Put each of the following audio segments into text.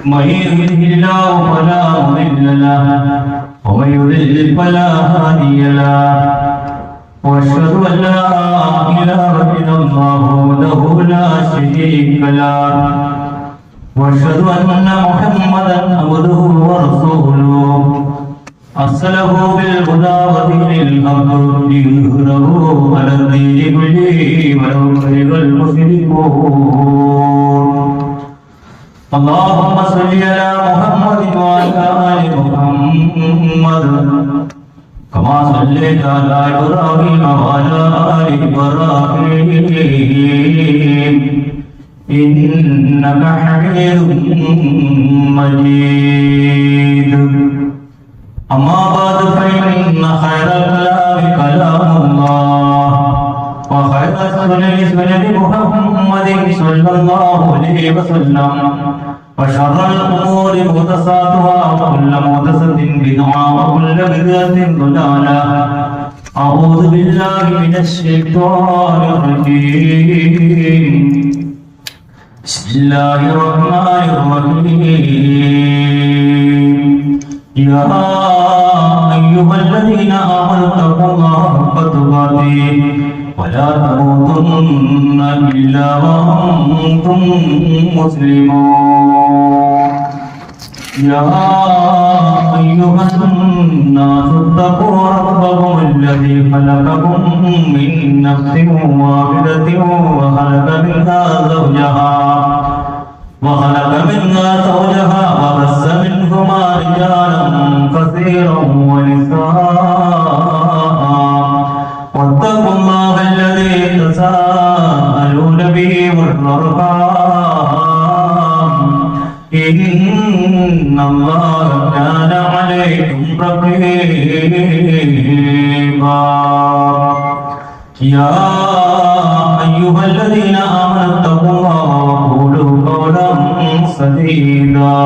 من يهده الله فلا مضل له ومن يضلل فلا هادي له واشهد ان لا اله الا الله وحده لا شريك له واشهد ان محمدا عبده ورسوله ارسله بالهدى ودين الحق ليظهره على الدين كله ولو كره المشركون. اللهم صل على محمد وعلى ال محمد كما صليت على ابراهيم وعلى ال ابراهيم انك حميد مجيد. اما بعد فان خير الكلام كلام الله وخير السنن سنن محمد صلى الله عليه وسلم وشر الامور محدثاتها وكل محدثة بدعة وكل بدعة ضلالة. اعوذ بالله من الشيطان الرجيم. بسم الله الرحمن الرحيم. يا ايها الذين امنوا اتقوا الله حق تقاته ولا تموتن إلا وأنتم مسلمون. يا أيها الناس اتقوا ربكم الذي خلقكم من نفس واحدة وخلق منها زوجها وبث منهما رجالا كثيرا ونساء واتقوا الله الذي تساءلون به والأرحام إن الله كان عليكم رقيبا. يا أيها الذين آمنوا اتقوا الله وقولوا قولا سديدا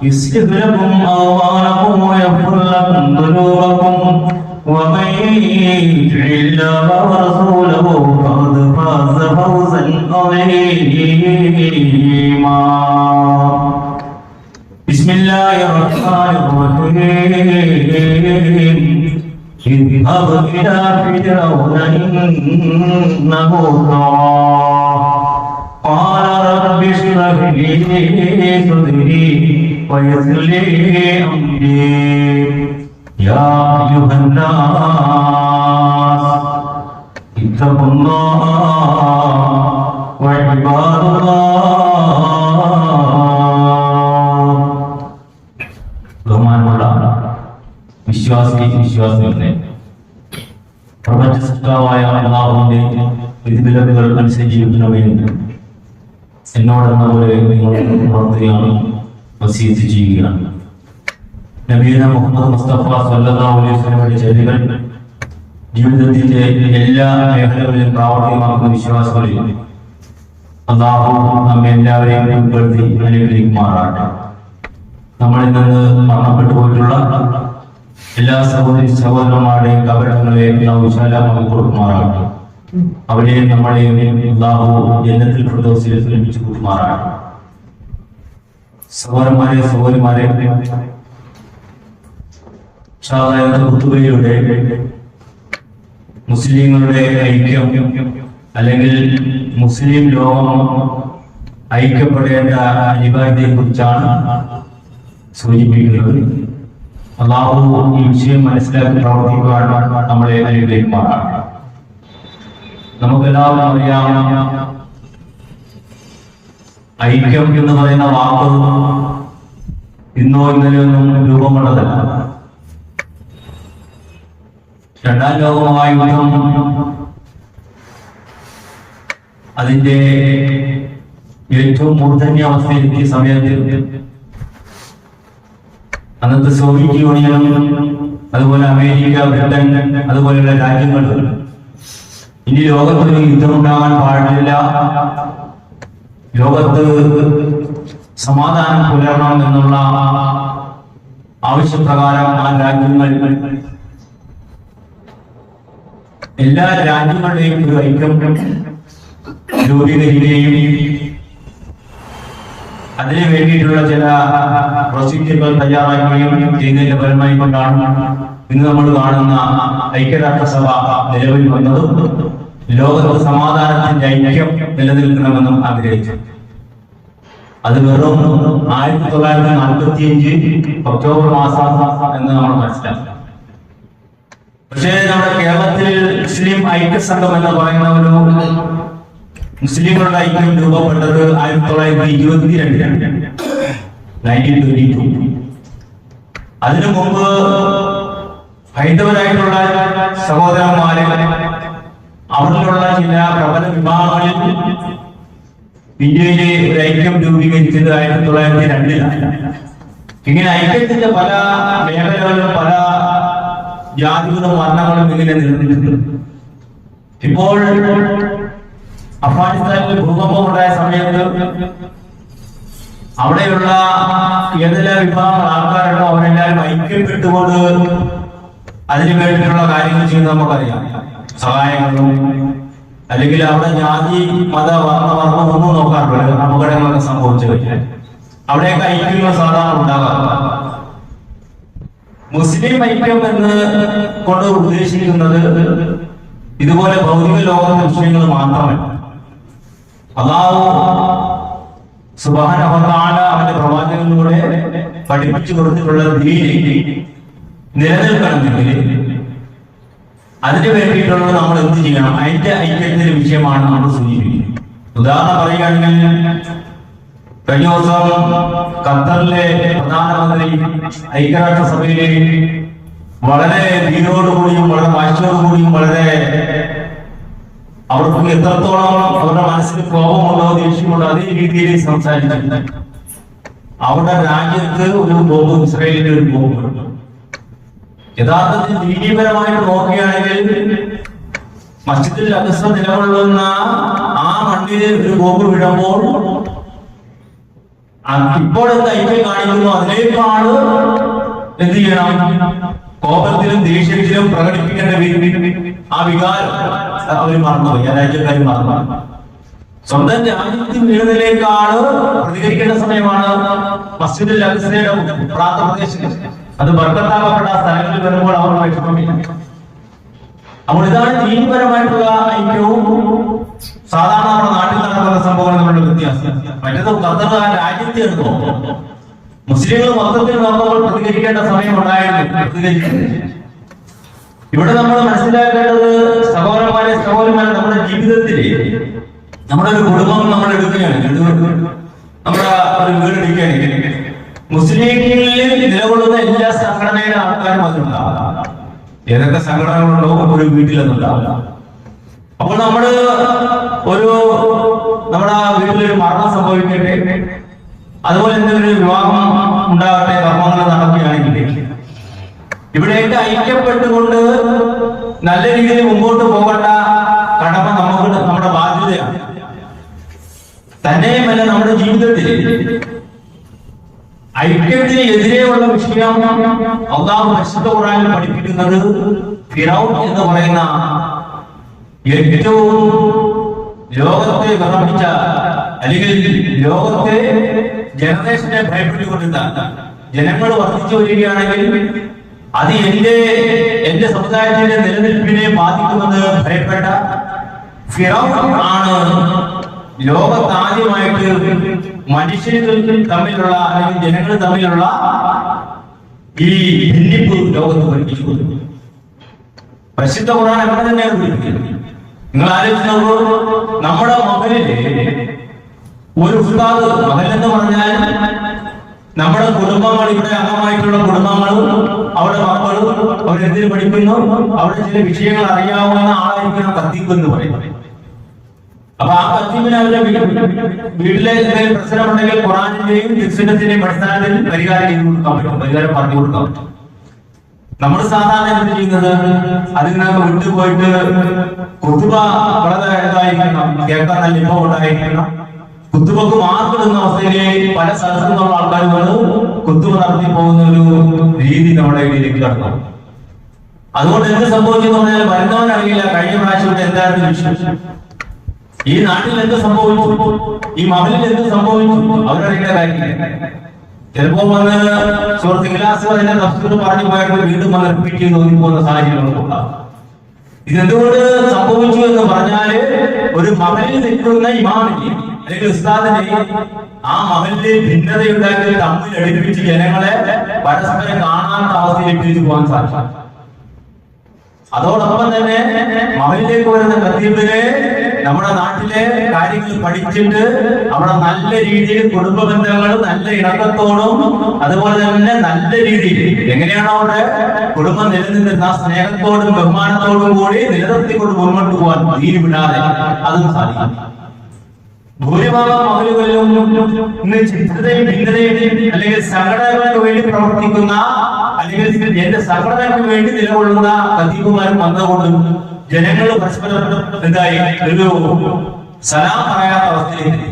يصلح لكم أعمالكم ويغفر لكم ذنوبكم ومن يطع الله ورسوله فقد فاز فوزا عظيما. بسم الله الرحمن الرحيم. اذهب إلى فرعون إنه طغى قال رب اشرح لي صدري ويسر لي أمري. يا أيها الناس اتقوا الله وعباد الله. ബഹുമാനമുള്ള വിശ്വാസികളെ, പ്രപഞ്ച സൃഷ്ടാവായ അല്ലാഹുവിന്റെ വിധിവിലക്കുകൾ അനുസരിച്ച് ജീവിക്കണമെന്ന് എന്നോടെന്ന പോലെ നിങ്ങളോട് പ്രവർത്തിക്കുകയാണ്, വസീയത്ത് ചെയ്യുകയാണ്. നബീന മുഹമ്മദ് മുസ്തഫ സല്ലല്ലാഹു അലൈഹി വസല്ലമയുടെ ചര്യകൾ ജീവിതത്തിന്റെ എല്ലാ മേഖലകളിലും പ്രാവർത്തികമാക്കുന്ന വിശ്വാസികളിൽ അല്ലാഹു നമ്മെ എല്ലാവരെയും ഉൾപ്പെടുത്തി അനുഗ്രഹിക്കുമാറാകട്ടെ. നമ്മളിൽ നിന്ന് മരണപ്പെട്ടു പോയിട്ടുള്ള എല്ലാ സഹോദരന്മാരുടെയും കബറിടങ്ങളെ വിശാലമായി കൊടുക്കുമാറാകട്ടെ. അവരെയും നമ്മളെയും അല്ലാഹു ജന്നത്തുൽ ഫിർദൗസിൽ ഒരുമിച്ച് കൂട്ടുമാറാകട്ടെ. സഹോദരന്മാരെ ഖുതുബയിലൂടെ മുസ്ലിങ്ങളുടെ ഐക്യം അല്ലെങ്കിൽ മുസ്ലിം ലോകം ഐക്യപ്പെടേണ്ട അനിവാര്യതയെ കുറിച്ചാണ് സൂചിപ്പിക്കുന്നത്. അല്ലാഹു ഈ വിഷയം മനസ്സിലാക്കി പ്രവർത്തിക്കുവാൻ നമ്മളെ അനുഗ്രഹിക്കുമാറാകട്ടെ. നമുക്കെല്ലാവരും അറിയാം, ഐക്യം എന്ന് പറയുന്ന വാക്ക് ഇന്നോ ഇന്നലെയൊന്നും രൂപം കൊണ്ടതല്ല. രണ്ടാം ലോകമഹായുദ്ധം അതിന്റെ ഏറ്റവും മൂർധന്യാവസ്ഥയിലെത്തിയ സമയത്ത് അന്നത്തെ സോവിയറ്റ് യൂണിയനും അതുപോലെ അമേരിക്ക, ബ്രിട്ടൻ അതുപോലെയുള്ള രാജ്യങ്ങൾ ഇനി ലോകത്തൊരു യുദ്ധമുണ്ടാകാൻ പാടില്ല, ലോകത്ത് സമാധാനം പുലരണം എന്നുള്ള ആവശ്യപ്രകാരം ആ രാജ്യങ്ങൾ എല്ലാ രാജ്യങ്ങളുടെയും ഒരു ഐക്യം രൂപീകരിക്കുകയും അതിനു വേണ്ടിയിട്ടുള്ള ചില പ്രൊസീജിയറുകൾ തയ്യാറാക്കുകയും ചെയ്യുന്നതിന്റെ ഫലമായി കൊണ്ടാണ് ഇന്ന് നമ്മൾ കാണുന്ന ഐക്യരാഷ്ട്രസഭ നിലവിൽ വന്നതും ലോകത്ത് സമാധാനത്തിന്റെ ഐക്യം നിലനിൽക്കണമെന്നും ആഗ്രഹിച്ചു. അത് വെറും 1945 ഒക്ടോബർ മാസം എന്ന് നമ്മൾ മനസ്സിലാക്കണം. പക്ഷേ നമ്മുടെ കേരളത്തിൽ മുസ്ലിം ഐക്യ സംഘം എന്ന് പറയുന്ന ഒരു മുസ്ലിങ്ങളുടെ ഐക്യം രൂപപ്പെട്ടത് 1922. അതിനു മുമ്പ് ഹൈന്ദവരായിട്ടുള്ള സഹോദരന്മാരെ അവിടെയുള്ള ചില പ്രബല വിഭാഗങ്ങളിൽ ഇന്ത്യയിലെ ഒരു ഐക്യം രൂപീകരിച്ചത് 1902. ഇങ്ങനെ ഐക്യത്തിന്റെ പല മേഖലകളിലും പല ജാതികളും വർണ്ണങ്ങളും ഇങ്ങനെ നിലനിൽക്കുന്നുണ്ട്. ഇപ്പോൾ അഫ്ഗാനിസ്ഥാനിൽ ഭൂകമ്പം ഉണ്ടായ സമയത്ത് അവിടെയുള്ള ഏതെല്ലാം വിഭാഗങ്ങൾ ആൾക്കാരുണ്ടോ അവരെല്ലാവരും ഐക്യപ്പെട്ടുകൊണ്ട് അതിനു വേണ്ടിയിട്ടുള്ള കാര്യങ്ങൾ ചെയ്യുന്നത് നമുക്കറിയാം. സഹായങ്ങളും അല്ലെങ്കിൽ അവിടെ ജാതി മത വർണ്ണം ഒന്നും നോക്കാറില്ല. അപകടങ്ങളൊക്കെ സംഭവിച്ചു കഴിഞ്ഞാൽ അവിടെയൊക്കെ ഐക്യങ്ങൾ സാധാരണ ഉണ്ടാകാറുണ്ട്. മുസ്ലിം ഐക്യം എന്ന് കൊണ്ട് ഉദ്ദേശിക്കുന്നത് ഇതുപോലെ ഭൗതിക ലോകത്തെ വിഷയങ്ങൾ മാത്രമല്ല. അല്ലാഹു സുബ്ഹാനഹു വ തആല അവന്റെ പ്രവാചകനിലൂടെ പഠിപ്പിച്ചു കൊടുത്തിട്ടുള്ള ദീൻ നിലനിൽക്കണമെങ്കിൽ അതിനു വേണ്ടിയിട്ടുള്ളത് നമ്മൾ എന്ത് ചെയ്യണം? അതിന്റെ ഐക്യത്തിന്റെ വിഷയമാണ് നമ്മൾ സൂചിപ്പിക്കുന്നത്. ഉദാഹരണം പറയുകയാണെങ്കിൽ കഴിഞ്ഞ ദിവസം ഖത്തറിലെ പ്രധാനമന്ത്രി ഐക്യരാഷ്ട്രസഭയിലെ വളരെ ധീരോടുകൂടിയും വളരെ വാശിയോടുകൂടിയും വളരെ അവർക്ക് എത്രത്തോളം അവരുടെ മനസ്സിൽ കോപമുണ്ടോ ദേഷ്യമുണ്ടോ അതേ രീതിയിൽ സംസാരിച്ചിട്ടുണ്ട്. അവിടെ രാജ്യത്ത് ഒരു ബോംബ്, ഇസ്രായേലിന്റെ ഒരു ബോംബ്. യഥാർത്ഥത്തിൽ ദീനീപരമായിട്ട് നോക്കുകയാണെങ്കിൽ മസ്ജിദുൽ അഖ്സ നിലകൊള്ളുന്ന ആ മണ്ണിൽ ഒരു ബോംബ് വിടുമ്പോൾ ഇപ്പോഴത്തെ ഐക്യം കാണിക്കുന്നു അതിനേക്കാള് എന്ത് ചെയ്യണം? കോപത്തിലും ദേഷ്യത്തിലും പ്രകടിപ്പിക്കേണ്ട ആ വികാരം അവർ മറന്നുപോയി. ആ രാജ്യക്കാർ മറന്നു. സ്വന്തം രാജ്യത്തിൽ വീഴുന്നതിനേക്കാള് പ്രതികരിക്കേണ്ട സമയമാണ് മസ്ജിദുൽ അഖ്സയുടെ പ്രാന്തപ്രദേശം. അത് ബർക്കത്താക്കപ്പെട്ട സ്ഥലങ്ങളിൽ വരുമ്പോൾ അവർ വിഷമമില്ല. അപ്പോൾ ഇതാണ് ദീനപരമായിട്ടുള്ള ഐക്യവും സാധാരണ നമ്മുടെ നാട്ടിൽ നടക്കുന്ന സംഭവങ്ങൾ തമ്മിലുള്ള വ്യത്യാസം. മറ്റേത് ഖത്തർ ആ രാജ്യത്തെ എടുത്തോ മുസ്ലിങ്ങൾ മൊത്തത്തിൽ നോക്കുമ്പോൾ പ്രതികരിക്കേണ്ട സമയം ഉണ്ടായിരുന്നു. ഇവിടെ നമ്മൾ മനസ്സിലാക്കേണ്ടത് സഹോദരന്മാരെ നമ്മുടെ ജീവിതത്തിൽ നമ്മുടെ ഒരു കുടുംബം നമ്മൾ എടുക്കുകയാണ്, നമ്മുടെ ഒരു വീട് എടുക്കുകയാണെങ്കിൽ മുസ്ലിങ്ങളിൽ നിലകൊള്ളുന്ന എല്ലാ സംഘടനയുടെ ആൾക്കാരും അതിലുണ്ടാവും. ഏതൊക്കെ സംഘടനകളുണ്ടോ ഒരു വീട്ടിലൊന്നുണ്ടാവില്ല. അപ്പോൾ നമ്മുടെ വീട്ടിലൊരു മരണം സംഭവിക്കട്ടെ, അതുപോലെ എന്തെങ്കിലും വിവാഹം ഉണ്ടാകട്ടെ, കർമ്മങ്ങൾ നടക്കുകയാണെങ്കിൽ ഇവിടെയൊക്കെ ഐക്യപ്പെട്ടുകൊണ്ട് നല്ല രീതിയിൽ മുമ്പോട്ട് പോകേണ്ട കടമ നമ്മുടെ ബാധ്യതയാണ്. തന്നെയുമല്ല നമ്മുടെ ജീവിതത്തിൽ ഐക്യത്തിന് എതിരെയുള്ള വിഷയം അല്ലാഹു പരിശുദ്ധ ഖുർആനിൽ പഠിപ്പിക്കുന്നത് ഫിറഔൻ എന്ന് പറയുന്ന ഏറ്റവും ലോകത്തെ വിറപ്പിച്ച അല്ലെങ്കിൽ ലോകത്തെ ജനറേഷനെ ഭയപ്പെട്ടുകൊണ്ടിരുന്ന ജനങ്ങൾ വർദ്ധിച്ചു വരികയാണെങ്കിൽ അത് എന്റെ സമുദായത്തിന്റെ നിലനിൽപ്പിനെ ബാധിക്കുമെന്ന് ഭയപ്പെട്ട ഫിറഔൻ ആണ് ലോകത്താദ്യമായിട്ട് മനുഷ്യர்கள் തമ്മിലുള്ള അല്ലെങ്കിൽ ജനങ്ങൾ തമ്മിലുള്ള ഈ ഭിന്നിപ്പ് ലോകത്ത് പഠിപ്പിച്ചു. പരിശുദ്ധ ഖുർആൻ അങ്ങനെ തന്നെയാണ് പഠിപ്പിക്കുന്നത്. നിങ്ങൾ ആലോചിച്ച് നോക്കൂ, നമ്മുടെ മകനില് ഒരു ഉസ്താദ്, മകൻ എന്ന് പറഞ്ഞാൽ നമ്മുടെ കുടുംബങ്ങൾ, ഇവിടെ അംഗമായിട്ടുള്ള കുടുംബങ്ങളും അവിടെ മക്കളും അവരെന്തിനു പഠിക്കുന്നു, അവിടെ ചില വിഷയങ്ങൾ അറിയാവുന്ന ആളായിരിക്കണം കത്തീബ് എന്ന് പറയുന്നത്. അപ്പൊ ആ കത്തീബിന് അവരുടെ വീട്ടിലെ എന്തെങ്കിലും പ്രശ്നമുണ്ടെങ്കിൽ ഖുർആനിന്റെയും തിരുസുന്നത്തിന്റെയും അടിസ്ഥാനത്തിൽ പരിഹാരം ചെയ്തു കൊടുക്കാൻ പറ്റും, പരിഹാരം പറഞ്ഞു കൊടുക്കാൻ പറ്റും. നമ്മൾ സാധാരണ എന്ത് ചെയ്യുന്നത്, അതിൽ നിന്നൊക്കെ വിട്ടുപോയിട്ട് കുത്തുബ വളരെ ഇതായിരിക്കണം, കേൾക്കാൻ നല്ല ഇമ്പം ഉണ്ടായിരിക്കണം, കുത്തുബക്ക് മാർക്കിടുന്ന അവസ്ഥയിലെ പല സ്ഥലത്തുനിന്നുള്ള ആൾക്കാർ വന്ന് കുത്തുബ നടത്തി പോകുന്ന ഒരു രീതി നമ്മുടെ ഇടയിലേക്ക് കടന്നു. അതുകൊണ്ട് എന്ത് സംഭവിച്ചെന്ന് പറഞ്ഞാൽ വരുന്നവൻ അറിയില്ല കഴിഞ്ഞ പ്രാവശ്യം എന്തായിരുന്നു വിഷയം. ഈ നാട്ടിൽ എന്ത് സംഭവിച്ചു, ഈ മഹലിൽ എന്ത് സംഭവിച്ചു അവരറിയേണ്ട കാര്യം. ചിലപ്പോ വന്ന് സുഹൃത്ത് ഇഖ്ലാസ് അതിന്റെ തഫ്സീർ പറഞ്ഞു പോയിട്ട് വീണ്ടും വന്ന് റിപ്പീറ്റ് ചെയ്ത് തോന്നിപ്പോകുന്ന സാഹചര്യങ്ങളുണ്ടാകും. ഇതെന്തുകൊണ്ട് സംഭവിച്ചു എന്ന് പറഞ്ഞാല് ഒരു മഹലിൽ നിൽക്കുന്ന ഇമാമിനെ അല്ലെങ്കിൽ ഉസ്താദിനെ ആ മഹലിലെ ഭിന്നതയുണ്ടാക്കി തമ്മിൽ അടുപ്പിച്ച് ജനങ്ങളെ പരസ്പരം കാണാത്ത അവസ്ഥയിലേക്ക് പോകാൻ സാധിക്കും. അതോടൊപ്പം തന്നെ മഹലിലേക്ക് വരുന്ന ഖത്തീബിനെ നമ്മുടെ നാട്ടിലെ കാര്യങ്ങൾ പഠിച്ചിട്ട് അവിടെ നല്ല രീതിയിൽ കുടുംബ ബന്ധങ്ങളും നല്ല ഇണക്കത്തോടും അതുപോലെ തന്നെ നല്ല രീതിയിൽ എങ്ങനെയാണോ അവിടെ കുടുംബം നിലനിന്നിരുന്ന സ്നേഹത്തോടും ബഹുമാനത്തോടും കൂടി നിലനിർത്തിക്കൊണ്ട് മുന്നോട്ട് പോകാൻ തീരെ വിടാതെ അതും സാധിക്കും. ഭൂരിഭാഗം മഹലുകളിലും ഇന്ന് ചിത്രതയും ഭിന്നതയും അല്ലെങ്കിൽ സംഘടനകൾക്ക് വേണ്ടി പ്രവർത്തിക്കുന്ന അല്ലെങ്കിൽ എന്റെ സംഘടനകൾക്ക് വേണ്ടി നിലകൊള്ളുന്ന ഖതീബുമാരും വന്നുകൊണ്ടും ജനങ്ങൾ പരസ്പരം എന്തായി ഒരു സലാം പറയാത്ത അവസ്ഥയിലേക്ക്.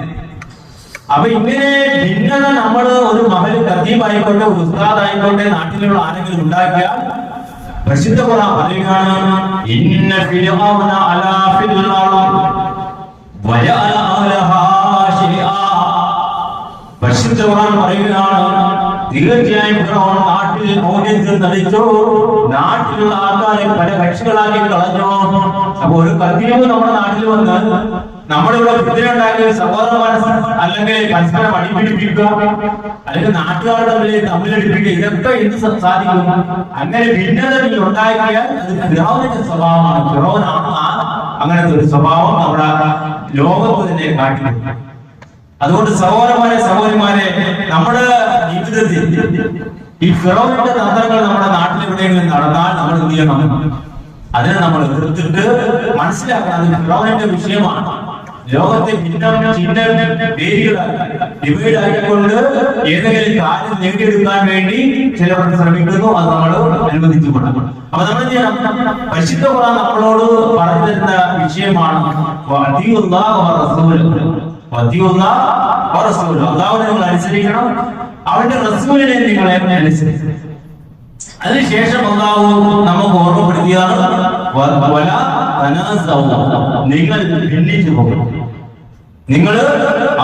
അപ്പൊ ഇങ്ങനെ ഭിന്നത നമ്മൾ ഒരു മഹൽ ഖതീബായിക്കോട്ടെ ഒരു ഉസ്താദായിക്കോട്ടെ നാട്ടിലുള്ള ആരെങ്കിലും ഉണ്ടാക്കിയാൽ പ്രസിദ്ധ ഖുർആൻ പറയുകയാണ്, ഇന്ന ഫിർഔന അലാ ഫിൽ പരിശുദ്ധ ഖുർആൻ പറയുകയാണ്, തീർച്ചയായും ഫിർഔൻ നാട്ടിൽ മോചിച്ച് നടിച്ചു, നാട്ടിലുള്ള ആൾക്കാരെ പല കക്ഷികളാക്കി കളഞ്ഞു. അപ്പൊ ഒരു ഖതീബ് നമ്മുടെ നാട്ടിൽ വന്ന് നമ്മളിവിടെ ഫിത്ന ഉണ്ടാക്കി സഹോദരന്മാരെ അല്ലെങ്കിൽ പരസ്പരം അടിപിടിപ്പിക്കുക അല്ലെങ്കിൽ നാട്ടുകാരുടെ തമ്മിലടിപ്പിക്കുക, ഇതൊക്കെ എന്ത് സാധിക്കും? അങ്ങനെ ഭിന്നതകൾ ഉണ്ടാക്കിയാൽ അത് ഫിർഔനിന്റെ സ്വഭാവമാണ്. ഫിർഔനാണ് അങ്ങനത്തെ ഒരു സ്വഭാവം നമ്മുടെ ലോകത്ത് തന്നെ കാട്ടി. അതുകൊണ്ട് സഹോദരന്മാരെ നമ്മുടെ ജീവിതത്തിൽ ഈ ഫിറൗനിന്റെ തന്ത്രങ്ങൾ നമ്മുടെ നാട്ടിലെവിടെയെങ്കിലും നടന്നാൽ നമ്മൾ എന്ത് ചെയ്യണം? അതിനെ നമ്മൾ എതിർത്തിട്ട് മനസ്സിലാക്കണം അത് ഫിറൗനിന്റെ വിഷയമാണ്. ലോകത്തെ ഡിവൈഡ് ആക്കിക്കൊണ്ട് ഏതെങ്കിലും കാര്യം നേടിയെടുക്കാൻ വേണ്ടി ചിലവർ ശ്രമിക്കുന്നു. അത് നമ്മൾ അനുവദിച്ചുകൊള്ളണം. അപ്പൊ നമ്മൾ എന്ത് ചെയ്യണം? പരിശുദ്ധ ഖുർആൻ നമ്മളോട് പറഞ്ഞു തരുന്ന വിഷയമാണ് അല്ലാഹുവിനെ നിങ്ങൾ അനുസരിക്കണം, അവന്റെ റസൂലിനെ നിങ്ങളെ അനുസരിക്കണം. അതിനുശേഷം അല്ലാഹു നമുക്ക് ഓർമ്മപ്പെടുത്തിയാണ്, നിങ്ങൾ ഭിന്നിച്ചു പോകണം. നിങ്ങൾ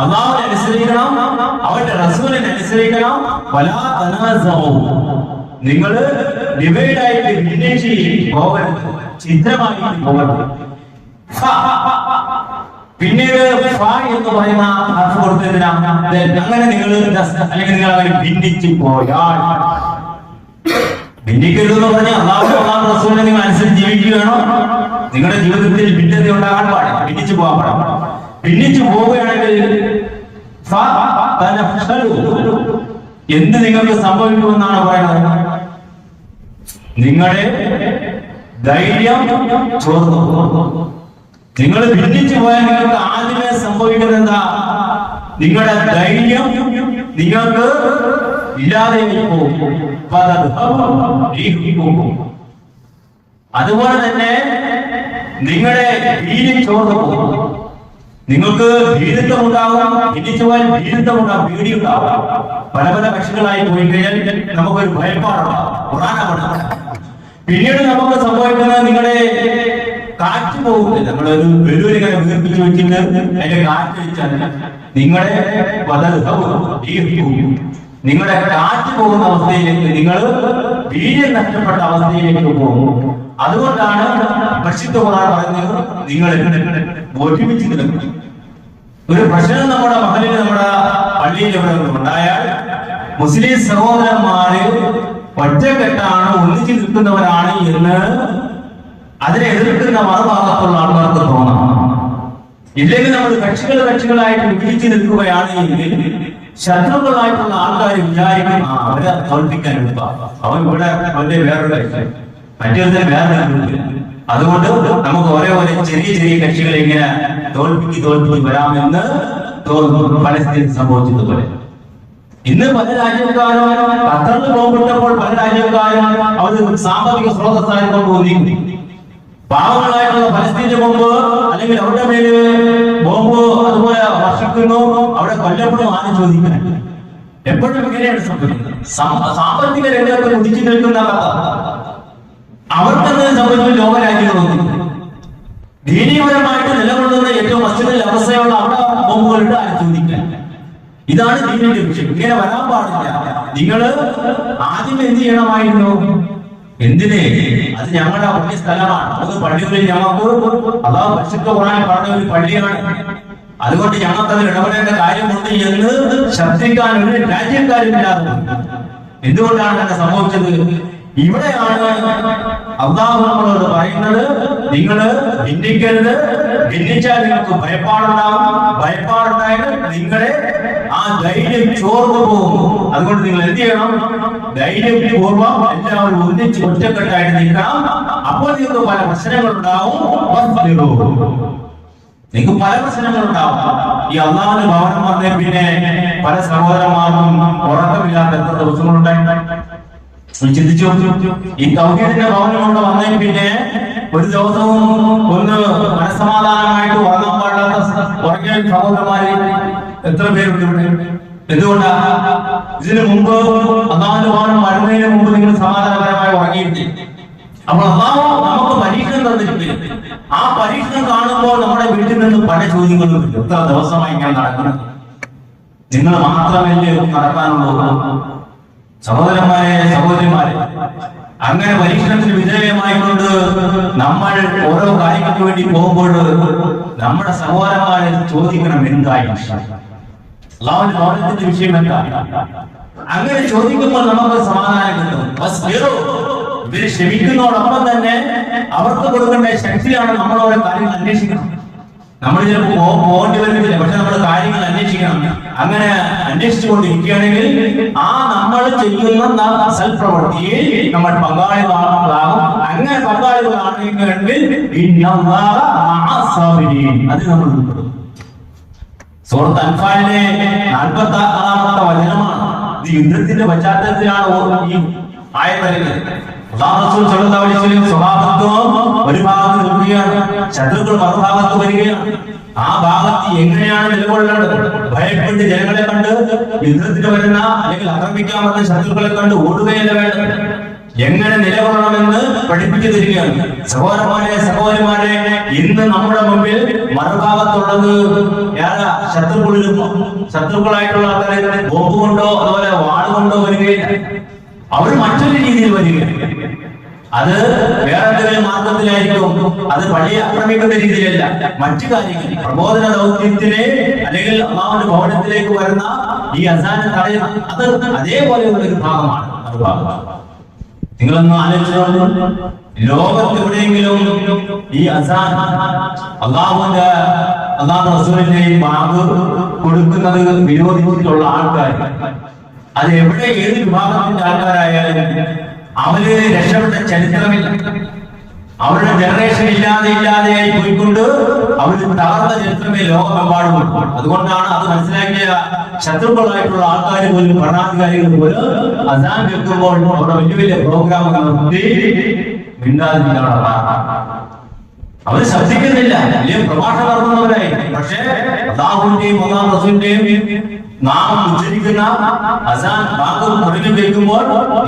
അല്ലാഹുവിനെ അനുസരിക്കണം, അവന്റെ റസൂലിനെ അനുസരിക്കണം. നിങ്ങൾ ഡിവൈഡായിട്ട് ഭിന്നിച്ച് പോകരുത്, ചിത്രമായിട്ട് പോകരുത്. പിന്നീട് എന്ന് പറയുന്ന അർത്ഥം കൊടുത്തതിനാണ് അങ്ങനെ നിങ്ങൾ അല്ലെങ്കിൽ നിങ്ങൾ അവർ ഭിന്നിച്ചു പോയാൽ, ഭിന്നിക്കരുതെന്ന് പറഞ്ഞാൽ അല്ലാഹു റസൂലിനെ നിങ്ങൾ അനുസരിച്ച് ജീവിക്കുകയാണോ? നിങ്ങളുടെ ജീവിതത്തിൽ ഭിന്നത ഉണ്ടാകാൻ പാടില്ല, ഭിന്നിച്ചു പോകാൻ പാടില്ല. ഭിന്നിച്ചു പോവുകയാണെങ്കിൽ എന്ത് നിങ്ങൾക്ക് സംഭവിക്കുമെന്നാണ് പറയുന്നത്? നിങ്ങളുടെ ധൈര്യം ചോർന്നു. നിങ്ങൾ ഭിന്നിച്ചു പോയാൽ നിങ്ങൾക്ക് ആദ്യമേ സംഭവിക്കുന്നത് എന്താ? നിങ്ങളുടെ ധൈര്യം നിങ്ങൾക്ക് ഇല്ലാതെ പോകും. അതുപോലെ തന്നെ നിങ്ങളുടെ വീര്യം ചോർന്നു പോകും. നിങ്ങൾക്ക് ഭീരുത്വം ഉണ്ടാകും. ഭിന്നിച്ചു പോയാൽ ഭീരുത്വം ഉണ്ടാകും, പേടി ഉണ്ടാകും. പല പല കക്ഷികളായി പോയി കഴിഞ്ഞാൽ നമുക്കൊരു ഭയപ്പാടുണ്ടാകും. ഖുർആനാണ്. പിന്നീട് നമുക്ക് സംഭവിക്കുന്നത് നിങ്ങളുടെ കാറ്റ് പോകുന്നില്ല. നമ്മളൊരു വെല്ലുവിളികളെ വീർപ്പിച്ചു വെച്ചിട്ട് അതിന്റെ കാറ്റ് വെച്ചാൽ നിങ്ങളുടെ കാറ്റ് പോകുന്ന അവസ്ഥയിലേക്ക്, നിങ്ങൾ വീര്യം നഷ്ടപ്പെട്ട അവസ്ഥയിലേക്ക് പോകും. അതുകൊണ്ടാണ് പരിശുദ്ധ ഖുർആൻ പറയുന്നത്, നിങ്ങൾ ഒരുമിച്ച് നിൽക്കും. ഒരു പ്രശ്നം നമ്മുടെ മഹലിൽ നമ്മുടെ പള്ളിയിൽ ഇവിടെ ഉണ്ടായാൽ മുസ്ലിം സഹോദരന്മാര് ഒറ്റക്കെട്ടാണ്, ഒന്നിച്ചു നിൽക്കുന്നവരാണ് എന്ന് അതിനെ എതിർക്കുന്ന മറുഭാഗത്തുള്ള ആൾക്കാർക്ക് തോന്നണം. ഇല്ലെങ്കിൽ നമ്മൾ കക്ഷികളായിട്ട് വിഭജിച്ച് നിൽക്കുകയാണ് എങ്കിൽ ശത്രുക്കളായിട്ടുള്ള ആൾക്കാർ വിചാരിക്കും അവരെ തോൽപ്പിക്കാൻ എളുപ്പ, അവൻ ഇവിടെ അവന്റെ വേറൊരു കക്ഷി, മറ്റൊരുത്തരം വേറെ. അതുകൊണ്ട് നമുക്ക് ഓരോ ചെറിയ കക്ഷികളെ ഇങ്ങനെ തോൽപ്പിച്ച് വരാമെന്ന് തോന്നുന്നു. പലസ്തീൻ സംഭവിച്ചതുപോലെ ഇന്ന് പല രാജ്യക്കാരും ഖത്തറിൽ ബോംബിട്ടപ്പോൾ പല രാജ്യക്കാരും അവർ സാമ്പത്തിക സ്രോതസ്സായതുകൊണ്ട് തോന്നി പാവങ്ങളായിട്ടുള്ള പലസ്തീന്റെ ബോംബ് അല്ലെങ്കിൽ അവരുടെ മേല് ബോംബ് അതുപോലെ വർഷിക്കുന്നു, അവിടെ കൊല്ലപ്പെടും. ആരും ചോദിക്കാൻ എപ്പോഴും ഇങ്ങനെയാണ് സംഭവിക്കുന്നത്. സാമ്പത്തിക രംഗത്ത് ഉദിച്ചു നിൽക്കുന്ന അവർക്കെന്ന് സംബന്ധിച്ച് ലോകരാജ്യങ്ങളൊന്നും ദീനീപരമായിട്ട് നിലകൊള്ളുന്ന ഏറ്റവും മസ്ജിദിൽ അവസ്ഥയുള്ള അവിടെ ബോംബുകളുടെ ചോദിക്കാൻ. ഇതാണ് ദീനിന്റെ വിഷയം. ഇങ്ങനെ വരാൻ പാടില്ല. നിങ്ങൾ ആദ്യം എന്ത് ചെയ്യണമായിരുന്നു? എന്തിനെ? അത് ഞങ്ങളുടെ പുണ്യ സ്ഥലമാണ്. അത് പള്ളികളിൽ ഞങ്ങൾക്ക് അല്ലാഹു പരിശുദ്ധ ഖുർആൻ പറഞ്ഞ ഒരു പള്ളിയാണ്. അതുകൊണ്ട് ഞങ്ങൾക്ക് അതിൽ ഇടപെടേണ്ട കാര്യമുണ്ട് എന്ന് ശബ്ദിക്കാൻ ഒരു രാജ്യക്കാരില്ലാതെ. എന്തുകൊണ്ടാണ് അങ്ങനെ സംഭവിച്ചത്? ഇവിടെയാണ് അല്ലാഹു നമ്മളോട് പറയുന്നത്, നിങ്ങൾ ഭിന്നിക്കരുത്. ഭിന്നിച്ചാൽ നിങ്ങൾക്ക് ഭയപ്പാടുണ്ടാവും. ഭയപ്പാടുണ്ടായാൽ നിങ്ങളെ ആ ധൈര്യം ചോർന്നു പോകും. അതുകൊണ്ട് നിങ്ങൾ എന്ത് ചെയ്യണം? ധൈര്യപൂർവ്വം എല്ലാവരും ഒന്നിച്ച് ഒറ്റക്കെട്ടായിട്ട് നിൽക്കണം. അപ്പോൾ നിങ്ങൾക്ക് പല പ്രശ്നങ്ങളുണ്ടാവും. നിങ്ങൾക്ക് പല പ്രശ്നങ്ങളുണ്ടാവും. ഈ അള്ളാഹുവിന്റെ ഭവനം വന്നേ പിന്നെ പല സഹോദരന്മാർക്കും ഉറക്കമില്ലാത്ത എത്ര ദിവസങ്ങളുണ്ടായി ചിന്തിച്ചു. ഈ തൗഹീദിന്റെ ഭവനം കൊണ്ട് വന്നേ പിന്നെ ഒരു ദിവസവും ഒന്ന് മനസ്സമാധാനമായിട്ട് ഉറങ്ങാൻ പാടില്ലാത്ത ഉറങ്ങിയ സഹോദരന്മാര് എത്ര പേരുണ്ട് ഇവിടെ? എന്തുകൊണ്ടാ? ഇതിനു മുമ്പ് അള്ളാഹുവിന്റെ ഭവനം വരുന്നതിന് മുമ്പ് നിങ്ങൾ സമാധാനപരമായി ഉറങ്ങിയിട്ടില്ല. അപ്പോൾ അള്ളാഹു നമുക്ക് പരീക്ഷണം തന്നിരിക്കും. ആ പരീക്ഷണം കാണുമ്പോൾ നമ്മുടെ വീട്ടിൽ നിന്ന് പല ചോദ്യങ്ങളും എത്ര ദിവസമായി ഞാൻ നടക്കണം. നിങ്ങൾ മാത്രമല്ലേ നടക്കാനുള്ളൂ. സഹോദരന്മാരെ, സഹോദരിമാരെ, അങ്ങനെ പരീക്ഷണത്തിന് വിധേയമായിക്കൊണ്ട് നമ്മൾ ഓരോ കാര്യങ്ങൾക്ക് വേണ്ടി പോകുമ്പോൾ നമ്മുടെ സഹോദരന്മാരെ ചോദിക്കണം, എന്തായി അല്ലാഹുവിന്റെ ഭവനത്തിന്റെ വിഷയം എന്താ? അങ്ങനെ ചോദിക്കുമ്പോൾ നമുക്ക് സമാധാനം കിട്ടും. ഇവര് ക്ഷമിക്കുന്നതോടൊപ്പം തന്നെ അവർക്ക് കൊടുക്കേണ്ട ശക്തിയാണ് നമ്മൾ ഓരോ കാര്യങ്ങൾ അന്വേഷിക്കണം. നമ്മൾ ചിലപ്പോൾ പോകേണ്ടി വരുന്നില്ല, പക്ഷെ നമ്മൾ കാര്യങ്ങൾ അന്വേഷിക്കണം. അങ്ങനെ അന്വേഷിച്ചുകൊണ്ടിരിക്കുകയാണെങ്കിൽ ആ നമ്മൾ ചെയ്യുന്ന സൽപ്രവൃത്തിയിൽ നമ്മൾ പങ്കാളികളാകും. അങ്ങനെ പങ്കാളികളാണെങ്കിൽ അത് നമ്മൾ ഉൾപ്പെടും. സൂറത്ത് അൻഫാലിലെ 46-ാമത്തെ വചനമാണ്. ഇത് യുദ്ധത്തിന്റെ പശ്ചാത്തലത്തിലാണ് ഈ ആയത്ത് വരുന്നത്. സ്വഭാവത്വം ഒരു ഭാഗത്ത് നിൽക്കുകയാണ്, ശത്രുക്കൾ മറുഭാഗത്ത് വരികയാണ്. ആ ഭാഗത്ത് എങ്ങനെയാണ് നിലകൊള്ളേണ്ടത്? ഭയപ്പെട്ട് ജനങ്ങളെ കണ്ട് യുദ്ധത്തിന് വരുന്ന അല്ലെങ്കിൽ ആക്രമിക്കാൻ വരുന്ന ശത്രുക്കളെ കണ്ട് ഓടുകയല്ല വേണ്ടത്. എങ്ങനെ നിലകൊള്ളണമെന്ന് പഠിപ്പിച്ചു തരികയാണ്. സഹോദരന്മാരെ, സഹോദരിമാരെ, ഇന്ന് നമ്മുടെ മുമ്പിൽ മറുഭാഗത്തുള്ളത് ശത്രുക്കളായിട്ടുള്ള ആൾക്കാരെ ബോംബ് കൊണ്ടോ അതുപോലെ വാളുകൊണ്ടോ വരികയില്ല. അവർ മറ്റൊരു രീതിയിൽ വരികയാണ്. അത് വേറെ എന്തെങ്കിലും മാർഗത്തിലായിരിക്കും. അത് പള്ളിയെ ആക്രമിക്കുന്ന രീതിയിലല്ല, മറ്റു കാര്യങ്ങൾ പ്രബോധന ദൗത്യത്തിന് അല്ലെങ്കിൽ അള്ളാഹുവിന്റെ ഭവനത്തിലേക്ക് വരുന്ന ഈ അസാനെ തടയുന്ന അത് അതേപോലെയുള്ള ഒരു ഭാഗമാണ്. നിങ്ങളൊന്ന് ആലോചിച്ചോ, ലോകത്ത് എവിടെയെങ്കിലും ഈ അസാൻ അള്ളാഹു റസൂലിന്റെയും ബാങ്ക് കൊടുക്കുന്നത് വിരോധിച്ചിട്ടുള്ള ആൾക്കാർ, അത് എവിടെ ഏത് വിഭാഗത്തിന്റെ ആൾക്കാരായാലും അവര് രക്ഷപ്പെട്ട ചരിത്രമില്ല. അവരുടെ ജനറേഷൻ ഇല്ലാതെയായി പോയിക്കൊണ്ട് അവര് തകർന്ന ചരിത്രമേ ലോകമെമ്പാടുമുണ്ട്. അതുകൊണ്ടാണ് അത് മനസ്സിലാക്കിയ ശത്രുക്കളായിട്ടുള്ള ആൾക്കാർ പോലും, ഭരണാധികാരികൾ പോലും അസാൻ കേൾക്കുമ്പോൾ അവിടെ വലിയ വലിയ പ്രോഗ്രാമുകൾ നടത്തി മിണ്ടാതിരിക്കാനുള്ള അവര് ശബ്ദിക്കുന്നില്ല, വലിയ പ്രഭാഷണം നടത്തുന്നവരായി. പക്ഷേ അല്ലാഹുവിന്റെയും റസൂലിന്റെയും നാം ഉച്ചരിക്കുന്ന അസാൻ ഭാഗം തുടങ്ങി കേൾക്കുമ്പോൾ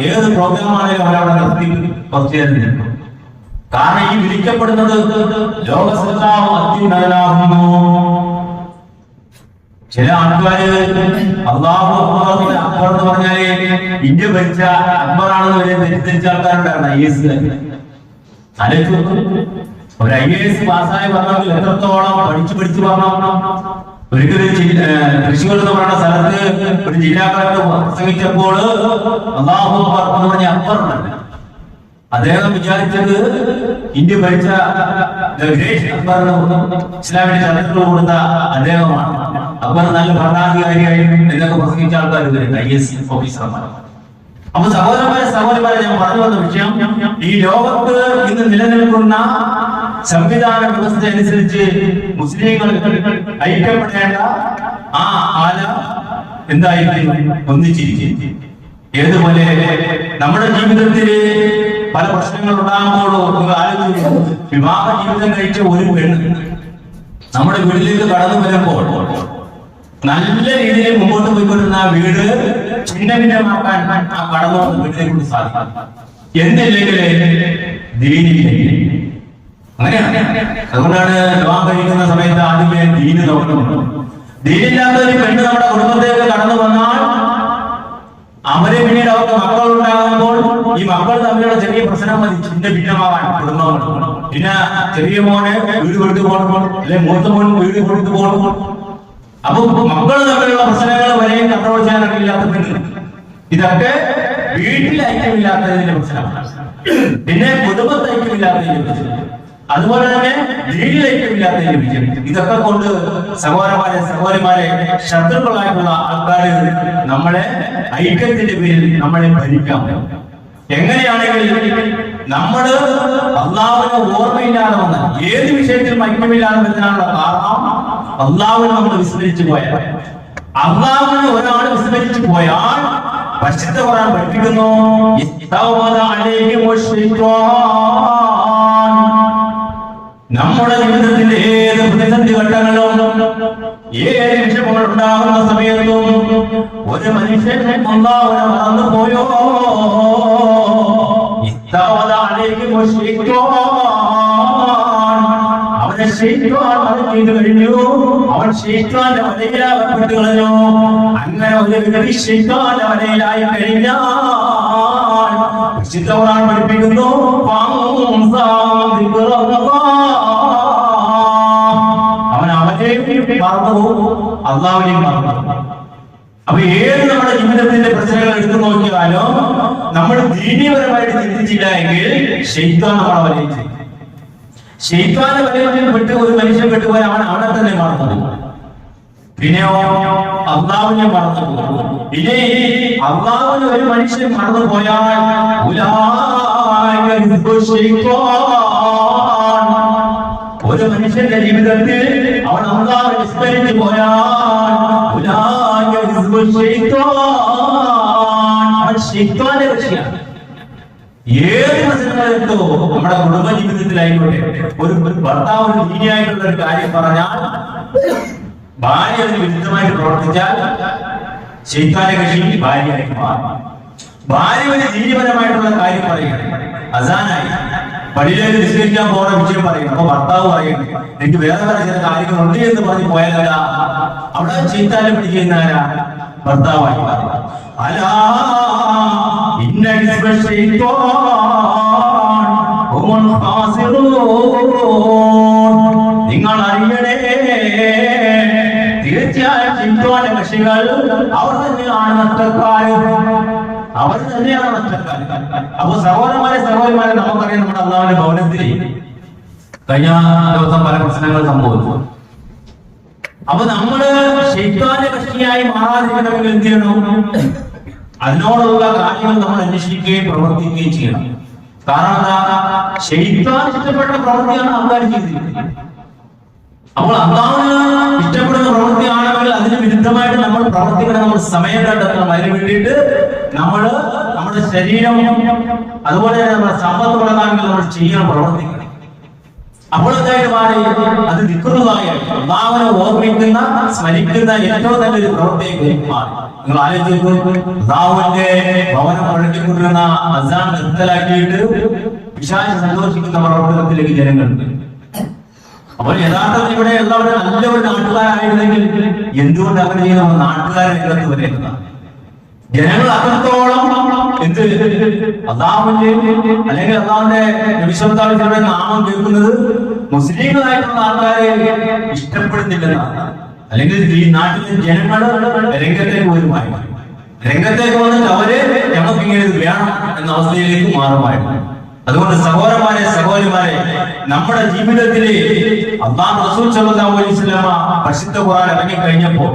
ഏത് പ്രോഗ്രാമാണെങ്കിലും അവരവിടെ നിർത്തി കുറച്ചു നേരം നിൽക്കും. കാരണം ഈ വിളിക്കപ്പെടുന്നത് ലോകസൃഷ്ടാവ് അത്യുന്നതനാകുന്നു. ചില ആൾക്കാര് അല്ലാഹു അക്ബർ എന്ന് പറഞ്ഞാല് ഇന്ത്യ ഭരിച്ച അക്ബറാണെന്ന് വരെ തെറ്റിദ്ധരിച്ച ആൾക്കാരുണ്ടായിരുന്നു. ഒരു IAS പാസ്സായി പറഞ്ഞെങ്കിൽ എത്രത്തോളം പഠിച്ചു പറഞ്ഞു. ഒരിക്കലും തൃശ്ശൂർ എന്ന് പറയുന്ന സ്ഥലത്ത് ഒരു ജില്ലാ കളക്ടർ പ്രസംഗിച്ചപ്പോൾ അല്ലാഹു അക്ബർ എന്ന് പറഞ്ഞ അക്ബറുണ്ട്. അദ്ദേഹം വിചാരിച്ചത് ഇന്ത്യ ഭരിച്ച ഇസ്ലാമിന്റെ ചരിത്രം കൊടുത്ത അദ്ദേഹമാണ്. അക്ബർ നല്ല ഭരണാധികാരിയായിരുന്നു എന്നൊക്കെ പ്രസംഗിച്ച ആൾക്കാർ IAS ഓഫീസർമാർ. അപ്പൊ സഹോദരന്മാരെ ഞാൻ പറഞ്ഞു വന്ന വിഷയം, ഈ ലോകത്ത് ഇന്ന് നിലനിൽക്കുന്ന സംവിധാന വ്യവസ്ഥ അനുസരിച്ച് മുസ്ലിങ്ങൾ ഐക്യപ്പെടേണ്ട ആ ആല എന്തായിരിക്കും? ഒന്നിച്ചിരിക്കും. ഏതുപോലെ നമ്മുടെ ജീവിതത്തില് പല പ്രശ്നങ്ങൾ ഉണ്ടാകുമ്പോഴോ നിങ്ങൾ ആലോചിച്ചു, വിവാഹ ജീവിതം കഴിച്ച ഒരു പെണ്ണ് നമ്മുടെ വീട്ടിലേക്ക് കടന്നു വരുമ്പോൾ നല്ല രീതിയിൽ മുമ്പോട്ട് പോയിക്കൊണ്ടിരുന്ന ആ വീട് ഛിന്നഭിന്നമാക്കാൻ ആ കടന്നു വന്ന വീട്ടിനെ കൊണ്ട് സാധിക്കും. എന്നില്ലെങ്കിൽ ദീനില്ലെങ്കിൽ അങ്ങനെയാണ്. അതുകൊണ്ടാണ് വിവാഹം കഴിക്കുന്ന സമയത്ത് ആദ്യമേ ദീന് നോക്കണം. ദീനില്ലാത്ത ഒരു പെണ്ണ് നമ്മുടെ കുടുംബത്തേക്ക് കടന്നു വന്നാൽ അവരെ പിന്നീട് അവർക്ക് മക്കൾ ഉണ്ടാകുമ്പോൾ ഈ മക്കൾ തമ്മിലുള്ള ചെറിയ പ്രശ്നം മതി ചിന്ന ഭിന്നമാവാൻ കുടുംബങ്ങൾ. പിന്നെ ചെറിയ മോനെ വീട് കൊടുത്തു പോകണം, അല്ലെ മൂത്ത മോൻ വീട് കൊടുത്തു പോകണം. അപ്പൊ മക്കൾ തമ്മിലുള്ള പ്രശ്നങ്ങൾ വരെയും കൺട്രോൾ ചെയ്യാൻ അറിയില്ലാത്ത പെണ്ണ്. ഇതൊക്കെ വീട്ടിൽ ഐക്യമില്ലാത്തതിന്റെ പ്രശ്നമാണ്. പിന്നെ കുടുംബത്തെ ഐക്യമില്ലാത്തതിന്റെ പ്രശ്നം, അതുപോലെ തന്നെ ദീനിൽ ഐക്യമില്ലാത്തതിന്റെ വിജയം. ഇതൊക്കെ കൊണ്ട് സഹോദരന്മാരെ ശത്രുക്കളായിട്ടുള്ള ആൾക്കാർ നമ്മളെ ഐക്യത്തിന്റെ പേരിൽ നമ്മളെ ഭരിക്കാം. എങ്ങനെയാണെങ്കിൽ നമ്മള് അള്ളാഹുവിനെ ഓർമ്മയില്ലാതെ വന്ന ഏത് വിഷയത്തിലും ഐക്യമില്ലാതെ വരുന്നതിനുള്ള കാരണം അള്ളാഹുവിനെ നമ്മൾ വിസ്മരിച്ചു പോയാൽ, അള്ളാഹുവിനെ ഒരാൾ വിസ്മരിച്ചു പോയാൽ പരിശുദ്ധ ഖുർആൻ പഠിപ്പിക്കുന്നു, നമ്മുടെ ജീവിതത്തിന്റെ ഏത് പ്രതിസന്ധി ഘട്ടങ്ങളിലും ഏത് വിഷയങ്ങൾ ഉണ്ടാകുന്ന സമയത്തും ഒരു മനുഷ്യൻ അല്ലാഹുവിനെ മറന്നു പോയോ അവനെ ശൈത്വാൻ അത് ചെയ്തു കഴിഞ്ഞു, അവൻ ശൈത്വാന്റെ വലയിലാകപ്പെട്ടു കളഞ്ഞു. അങ്ങനെ ഒരു വ്യക്തി ശൈത്വാന്റെ വലയിലായി കഴിഞ്ഞാൽ വിശുദ്ധ ഖുർആൻ പഠിപ്പിക്കുന്നു, അവൻ അവനെയും മറന്നു, അള്ളാഹുവിനെയും മറന്നു. അപ്പൊ ഏത് നമ്മുടെ ജീവിതത്തിന്റെ പ്രശ്നങ്ങൾ എടുത്തു നോക്കിയാലോ നമ്മൾ ദീനീപരമായിട്ട് ചിന്തിച്ചില്ല എങ്കിൽ ശൈത്വാൻ നമ്മളെ വലയിച്ചു. ശൈത്വാന്റെ വലയിൽ പെട്ട് ഒരു മനുഷ്യൻ പെട്ടുപോയാൽ അവൻ അവനെ തന്നെ മറന്നു. പിന്നെയോ അള്ളാഹുവിനെ മറന്നു പോകും. പിന്നെ അള്ളാഹുവിനെ ഒരു മനുഷ്യൻ മറന്നു പോയാൽ ഒരു മനുഷ്യന്റെ ജീവിതത്തിൽ അവൻ അള്ളാഹുവിനെ വിസ്മരിച്ചു പോയാൽ ശൈത്വാന്റെ രക്ഷയാണ്. ഏത് പ്രശ്നങ്ങളെടുത്തോ നമ്മുടെ കുടുംബ ജീവിതത്തിലായിക്കോട്ടെ, ഒരു ഭർത്താവ് ദീനിയായിട്ടുള്ള ഒരു കാര്യം പറഞ്ഞാൽ ഭാര്യ അതിന് വിരുദ്ധമായിട്ട് പ്രവർത്തിച്ചാൽ ശൈത്വാന്റെ കക്ഷി ഭാര്യയായിട്ട് മാറും. ഭാര്യ ഒരു ദീനപരമായിട്ടുള്ള കാര്യം പറയുകയാണ്, അസാനായി പള്ളിയിലേക്ക് നിസ്കരിക്കാൻ പോകുന്ന വിഷയം പറയുന്നു. അപ്പൊ ഭർത്താവ് പറയുന്നു, എനിക്ക് വേറെ വേറെ ചില കാര്യങ്ങളുണ്ട് എന്ന് പറഞ്ഞ് പോയാലാ അവിടെ ചീത്താലും പിടിക്കുന്നവരാ ഭർത്താവായി മാറി. നിങ്ങൾ അറിയണേ, തീർച്ചയായും ശൈത്വാന്റെ കക്ഷികൾ അവർ തന്നെയാണ് നഷ്ടക്കാര്, അവർ തന്നെയാണ് നഷ്ടക്കാര്. അപ്പൊ സഹോദരന്മാരെ നമുക്കറിയാം, നമ്മുടെ അള്ളാഹുവിന്റെ ഭവനത്തിൽ കഴിഞ്ഞ ദിവസം പല പ്രശ്നങ്ങൾ സംഭവിച്ചു. അപ്പൊ നമ്മള് ശൈത്വാന്റെ കക്ഷിയായി മാറാതിരിക്കണമെങ്കിൽ എന്ത് ചെയ്യണം? അതിനോടുള്ള കാര്യങ്ങൾ നമ്മൾ അന്വേഷിക്കുകയും പ്രവർത്തിക്കുകയും ചെയ്യണം. കാരണം എന്താ? ശൈത്വാൻ ഇഷ്ടപ്പെട്ട പ്രവൃത്തിയാണ് ആൾക്കാർ ചെയ്തിരിക്കുന്നത്. അപ്പോൾ അള്ളാഹുവിന് ഇഷ്ടപ്പെടുന്ന പ്രവൃത്തിയാണെങ്കിൽ അതിന് വിരുദ്ധമായിട്ട് നമ്മൾ പ്രവർത്തിക്കണം. നമ്മൾ സമയം കണ്ടെത്തണം. അതിന് വേണ്ടിയിട്ട് നമ്മുടെ ശരീരം അതുപോലെ തന്നെ നമ്മുടെ സമ്പത്ത് വളരാണെങ്കിൽ നമ്മൾ ചെയ്യണം, പ്രവർത്തിക്കണം. അപ്പോൾ എന്തായിട്ട് മാറി? അത് ദിക്റുള്ളാഹിയായി അള്ളാഹുവിനെ ഓർമ്മിക്കുന്ന സ്മരിക്കുന്ന ഏറ്റവും നല്ലൊരു പ്രവൃത്തിയായി മാറി. നിങ്ങൾ ആലോചിച്ചു, അള്ളാഹുവിന്റെ ഭവനം മുഴക്കിക്കൊണ്ടിരുന്ന അസാൻ നിർത്തലാക്കിയിട്ട് പിശാച് സന്തോഷിക്കുന്ന പ്രവർത്തനത്തിലേക്ക് ജനങ്ങളുണ്ട്. അപ്പോൾ യഥാർത്ഥത്തിൽ ഇവിടെ എല്ലാവരും നല്ലൊരു നാട്ടുകാരായിരുന്നെങ്കിൽ എന്തുകൊണ്ട് അങ്ങനെ ചെയ്യുന്ന നാട്ടുകാരെ രംഗത്ത് വരുന്നതാണ്. ജനങ്ങൾ അത്രത്തോളം എന്ത് അള്ളാഹുവിന്റെ അല്ലെങ്കിൽ അള്ളാഹുവിന്റെ നബിസ്വല്ലല്ലാഹു നാമം കേൾക്കുന്നത് മുസ്ലിങ്ങളായിട്ടുള്ള ആൾക്കാരെ ഇഷ്ടപ്പെടുന്നില്ലെന്നാണ്. അല്ലെങ്കിൽ ഈ നാട്ടിലെ ജനങ്ങൾ രംഗത്തേക്ക് വരുമായിരുന്നു. രംഗത്തേക്ക് വന്നിട്ട് അവര് ഞങ്ങൾക്ക് ഇങ്ങനെ വേണം എന്ന അവസ്ഥയിലേക്ക് മാറുമായിരുന്നു. അതുകൊണ്ട് സഹോദരന്മാരെ നമ്മുടെ ജീവിതത്തില് അല്ലാഹു റസൂൽ സ്വല്ലല്ലാഹു അലൈഹി വസല്ലം പരിശുദ്ധ ഖുർആൻ ഇറങ്ങി കഴിഞ്ഞപ്പോ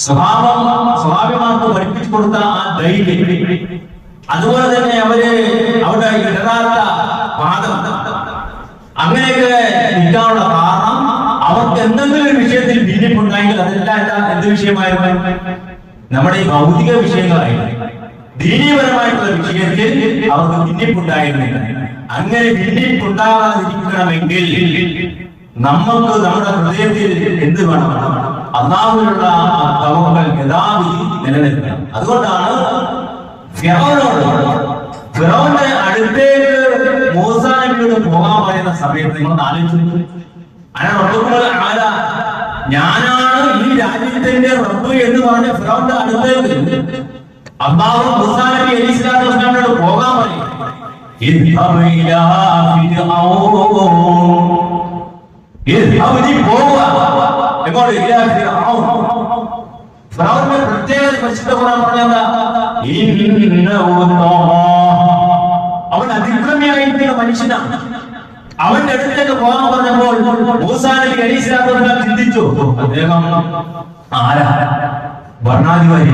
സ്വഹാബിമാർക്ക് പഠിപ്പിച്ചു കൊടുത്ത ആ ധൈര്യം, അതുപോലെ തന്നെ അവര് അവിടെ ഇടരാത്ത വാദം, അങ്ങനെയൊക്കെ നിൽക്കാനുള്ള കാരണം അവർക്ക് എന്തെങ്കിലും ഒരു വിഷയത്തിൽ ഭിന്നിപ്പുണ്ടായെങ്കിൽ അതെല്ലാം എന്ത് വിഷയമായിരുന്നു? നമ്മുടെ ഈ ഭൗതിക വിഷയങ്ങളായിരുന്നു. ദീനീപരമായിട്ടുള്ള വിഷയത്തിൽ അവർക്ക് ഭിന്നിപ്പുണ്ടായിരുന്നില്ല. അങ്ങനെ ഭിന്നിപ്പുണ്ടാകാതിരിക്കണമെങ്കിൽ നമുക്ക് നമ്മുടെ ഹൃദയത്തിൽ എന്ത് വേണം? അല്ലാഹുവിനുള്ള തവക്കൽ യഥാവിധി നിലനിൽക്കണം. അതുകൊണ്ടാണ് ഫിറൗന്റെ അടുത്തേക്ക് മൂസാ നബിയോട് മൂസാനബിയോട് പോകാൻ പറയുന്ന സമയത്ത് നിങ്ങൾ ആലോചിച്ചു, ഞാനാണ് ഈ രാജ്യത്തിന്റെ റബ്ബ് എന്ന് പറഞ്ഞ ഫിറഔന്റെ അടുത്തേക്ക് അല്ലാഹു മൂസാ നബി അലൈഹി സ്വലാത്തു വസ്സലാമിനോട് പോകാൻ പറയും. ഫിറഔന്റെ പ്രത്യേക പരിശുദ്ധ ഖുർആൻ പറഞ്ഞതാ, അവൻ അതിക്രമിയായിരിക്കുന്ന മനുഷ്യനാണ്. അവന്റെ അടുത്തേക്ക് പോകാൻ പറഞ്ഞപ്പോൾ മൂസാ നബി അലൈഹി സ്വലാത്തു വസ്സലാം ചിന്തിച്ചു, അദ്ദേഹം ആരാ? ഭരണാധികാരി.